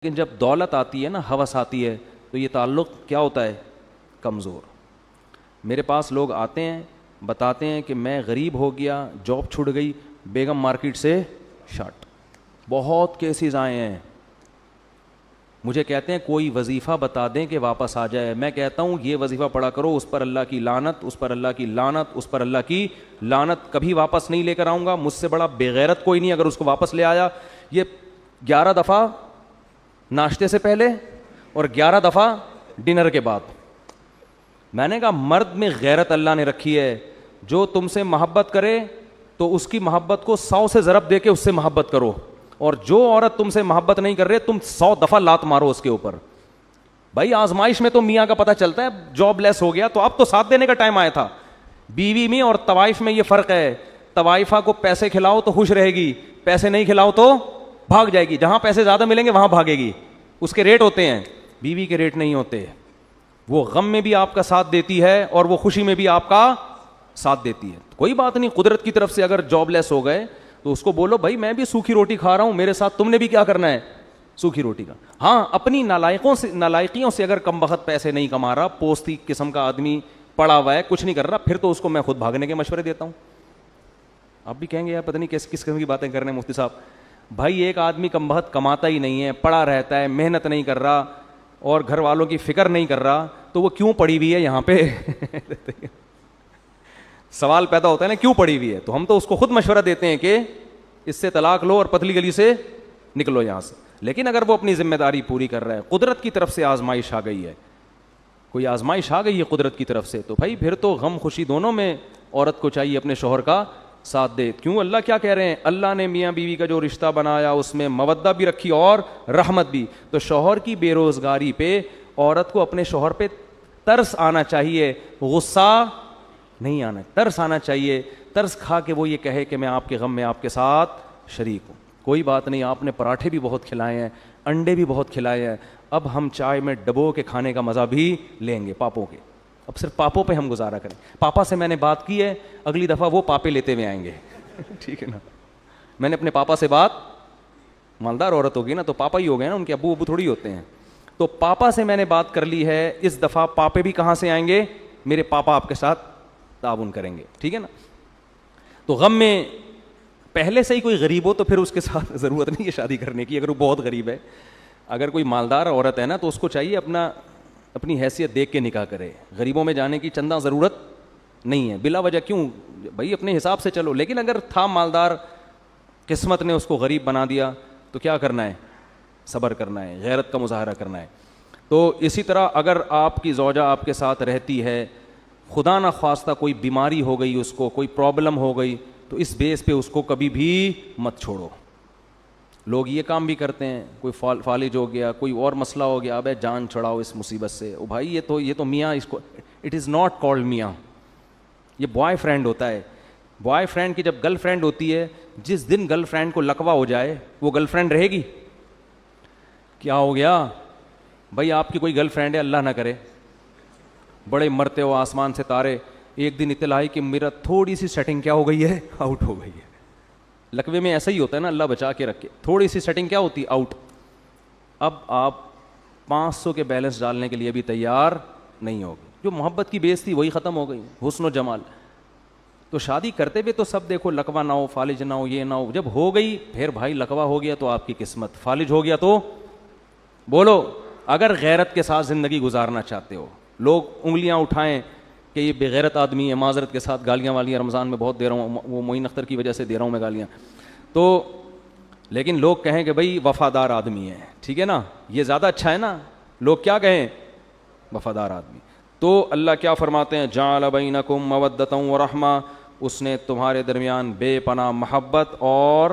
لیکن جب دولت آتی ہے نا، ہوس آتی ہے، تو یہ تعلق کیا ہوتا ہے؟ کمزور. میرے پاس لوگ آتے ہیں بتاتے ہیں کہ میں غریب ہو گیا، جاب چھوٹ گئی، بیگم مارکیٹ سے شارٹ. بہت کیسز آئے ہیں. مجھے کہتے ہیں کوئی وظیفہ بتا دیں کہ واپس آ جائے. میں کہتا ہوں یہ وظیفہ پڑھا کرو، اس پر اللہ کی لعنت، اس پر اللہ کی لعنت، اس پر اللہ کی لعنت، کبھی واپس نہیں لے کر آؤں گا. مجھ سے بڑا بے غیرت کوئی نہیں اگر اس کو واپس لے آیا. یہ 11 دفعہ ناشتے سے پہلے اور 11 دفعہ ڈنر کے بعد. میں نے کہا مرد میں غیرت اللہ نے رکھی ہے. جو تم سے محبت کرے تو اس کی محبت کو 100 سے ضرب دے کے اس سے محبت کرو، اور جو عورت تم سے محبت نہیں کر رہے تم 100 دفعہ لات مارو اس کے اوپر. بھائی آزمائش میں تو میاں کا پتہ چلتا ہے. جاب لیس ہو گیا تو اب تو ساتھ دینے کا ٹائم آیا تھا. بیوی میں اور طوائف میں یہ فرق ہے. طوائفہ کو پیسے کھلاؤ تو خوش رہے گی، پیسے نہیں کھلاؤ تو بھاگ جائے گی. جہاں پیسے زیادہ ملیں گے وہاں بھاگے گی. اس کے ریٹ ہوتے ہیں، بیوی کے ریٹ نہیں ہوتے. وہ غم میں بھی آپ کا ساتھ دیتی ہے اور وہ خوشی میں بھی آپ کا ساتھ دیتی ہے. کوئی بات نہیں، قدرت کی طرف سے اگر جاب لیس ہو گئے تو اس کو بولو بھائی میں بھی سوکھی روٹی کھا رہا ہوں، میرے ساتھ تم نے بھی کیا کرنا ہے؟ سوکھی روٹی کا. ہاں اپنی نالائقیوں سے اگر کم وقت پیسے نہیں کما رہا، پوستی قسم کا آدمی پڑا ہوا ہے، کچھ نہیں کر رہا، پھر تو اس کو میں خود بھاگنے کے مشورے دیتا ہوں. آپ بھی کہیں گے یار پتہ نہیں کس قسم کی باتیں کر رہے ہیں مفتی صاحب. بھائی ایک آدمی کم وقت کماتا ہی نہیں ہے، پڑا رہتا ہے، محنت نہیں کر رہا اور گھر والوں کی فکر نہیں کر رہا، تو وہ کیوں پڑی ہوئی ہے یہاں پہ؟ سوال پیدا ہوتا ہے نا کیوں پڑی ہوئی ہے. تو ہم تو اس کو خود مشورہ دیتے ہیں کہ اس سے طلاق لو اور پتلی گلی سے نکلو یہاں سے. لیکن اگر وہ اپنی ذمہ داری پوری کر رہا ہے، قدرت کی طرف سے آزمائش آ گئی ہے، کوئی آزمائش آ گئی ہے قدرت کی طرف سے، تو بھائی پھر تو غم خوشی دونوں میں عورت کو چاہیے اپنے شوہر کا ساتھ دے. کیوں اللہ کیا کہہ رہے ہیں؟ اللہ نے میاں بیوی کا جو رشتہ بنایا اس میں مودہ بھی رکھی اور رحمت بھی. تو شوہر کی بے روزگاری پہ عورت کو اپنے شوہر پہ ترس آنا چاہیے، غصہ نہیں آنا. ترس آنا چاہیے، ترس کھا کے وہ یہ کہے کہ میں آپ کے غم میں آپ کے ساتھ شریک ہوں. کوئی بات نہیں، آپ نے پراٹھے بھی بہت کھلائے ہیں، انڈے بھی بہت کھلائے ہیں، اب ہم چائے میں ڈبو کے کھانے کا مزہ بھی لیں گے پاپوں کے. اب صرف پاپوں پہ ہم گزارا کریں. پاپا سے میں نے بات کی ہے، اگلی دفعہ وہ پاپے لیتے ہوئے آئیں گے. ٹھیک ہے نا. میں نے اپنے پاپا سے بات، مالدار عورت ہوگی نا تو پاپا ہی ہو گئے نا، ان کے ابو تھوڑی ہوتے ہیں. تو پاپا سے میں نے بات کر لی ہے، اس دفعہ پاپے بھی کہاں سے آئیں گے؟ میرے پاپا آپ کے ساتھ تعاون کریں گے. ٹھیک ہے نا. تو غم میں پہلے سے ہی کوئی غریب ہو تو پھر اس کے ساتھ ضرورت نہیں ہے شادی کرنے کی، اگر وہ بہت غریب ہے. اگر کوئی مالدار عورت ہے نا تو اس کو چاہیے اپنی حیثیت دیکھ کے نکاح کرے. غریبوں میں جانے کی چندہ ضرورت نہیں ہے بلا وجہ. کیوں بھائی اپنے حساب سے چلو. لیکن اگر تھا مالدار، قسمت نے اس کو غریب بنا دیا تو کیا کرنا ہے؟ صبر کرنا ہے، غیرت کا مظاہرہ کرنا ہے. تو اسی طرح اگر آپ کی زوجہ آپ کے ساتھ رہتی ہے، خدا نہ خواستہ کوئی بیماری ہو گئی، اس کو کوئی پرابلم ہو گئی، تو اس بیس پہ اس کو کبھی بھی مت چھوڑو. لوگ یہ کام بھی کرتے ہیں، کوئی فالج ہو گیا، کوئی اور مسئلہ ہو گیا، ابے جان چھڑاؤ اس مصیبت سے. او بھائی یہ تو میاں، اس کو اٹ از ناٹ کالڈ میاں، یہ بوائے فرینڈ ہوتا ہے. بوائے فرینڈ کی جب گرل فرینڈ ہوتی ہے، جس دن گرل فرینڈ کو لقوہ ہو جائے وہ گرل فرینڈ رہے گی؟ کیا ہو گیا بھائی؟ آپ کی کوئی گرل فرینڈ ہے، اللہ نہ کرے، بڑے مرتے ہو آسمان سے تارے، ایک دن اطلاع آئی کہ میرا تھوڑی سی سیٹنگ کیا ہو گئی ہے؟ آؤٹ ہو گئی ہے. لقوے میں ایسا ہی ہوتا ہے نا، اللہ بچا کے رکھے. تھوڑی سی سیٹنگ کیا ہوتی؟ آؤٹ. اب آپ 500 کے بیلنس ڈالنے کے لیے بھی تیار نہیں ہوگی. جو محبت کی بیس تھی وہی ختم ہو گئی، حسن و جمال. تو شادی کرتے ہوئے تو سب دیکھو لقوہ نہ ہو، فالج نہ ہو، یہ نہ ہو. جب ہو گئی پھر بھائی لقوہ ہو گیا تو آپ کی قسمت، فالج ہو گیا تو بولو. اگر غیرت کے ساتھ زندگی گزارنا چاہتے ہو، لوگ انگلیاں اٹھائیں کہ یہ بے غیرت آدمی ہے، معذرت کے ساتھ گالیاں والیاں رمضان میں بہت دے رہا ہوں، وہ معین اختر کی وجہ سے دے رہا ہوں میں گالیاں. تو لیکن لوگ کہیں کہ بھائی وفادار آدمی ہے. ٹھیک ہے نا، یہ زیادہ اچھا ہے نا. لوگ کیا کہیں؟ وفادار آدمی. تو اللہ کیا فرماتے ہیں؟ جعل بینکم مودۃ ورحمہ، اس نے تمہارے درمیان بے پناہ محبت اور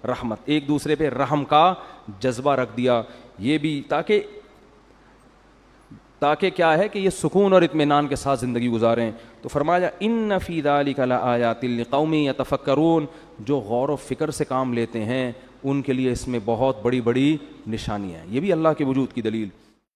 رحمت، ایک دوسرے پہ رحم کا جذبہ رکھ دیا. یہ بھی تاکہ کیا ہے کہ یہ سکون اور اطمینان کے ساتھ زندگی گزاریں. تو فرمایا ان فی ذلک لآیات لقوم یتفکرون، جو غور و فکر سے کام لیتے ہیں ان کے لیے اس میں بہت بڑی بڑی نشانیاں ہیں. یہ بھی اللہ کے وجود کی دلیل.